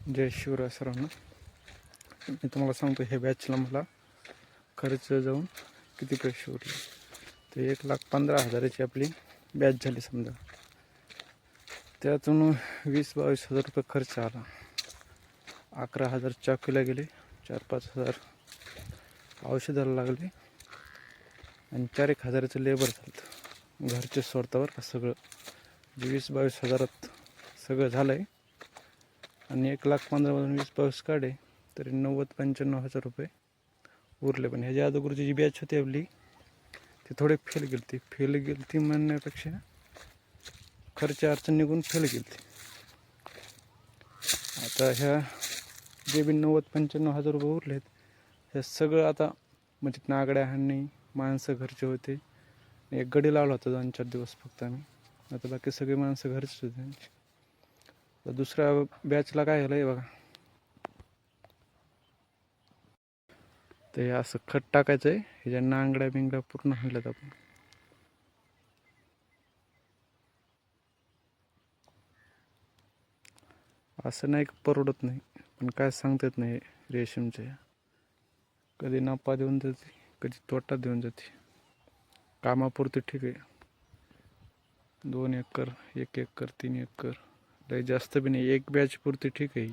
जय शिवराय सर्वांना. मी तुम्हाला सांगतो हे बॅचला मला खर्च जाऊन किती पैसे उरले. तर 1,15,000ची आपली बॅच झाली समजा. त्यातून 20-22 हजार रुपये खर्च आला. 11,000 चाकीला गेले, 4-5 हजार औषधाला लागले आणि 4-1 हजाराचं लेबर झालं. घरचे स्वतःवर का सगळं 20-22 हजारात सगळं झालं आहे. आणि 1,15,000 20-22 काढे तरी 90-95 हजार रुपये उरले. पण ह्याच्या अगोदरची जी बॅच होती आपली ती थोडी फेल गेली म्हणण्यापेक्षा खर्च अडचण निघून फेल गेली. आता ह्या जे बी 90-95 हजार रुपये उरलेत हे सगळं आता म्हणजे नागड्या हाणणे माणसं घरचे होते. एक गडी लावला होता 2-4 दिवस फक्त आम्ही. आता बाकी सगळी माणसं घरचीच होते त्यांची. तर दुसऱ्या बॅचला काय झालं आहे बघा. ते असं खत टाकायचं आहे. ह्याच्या नांगड्या बिंगड्या पूर्ण हाणल्यात आपण. असं नाही की परवडत नाही, पण काय सांगता येत नाही. रेशीमचे कधी नफा देऊन जाते, कधी तोटा देऊन जाते. कामापुरती ठीक आहे, 2 एकर 1 एकर 3 एकर लय जास्त बी नाही. एक बॅच पुरती ठीक आहे.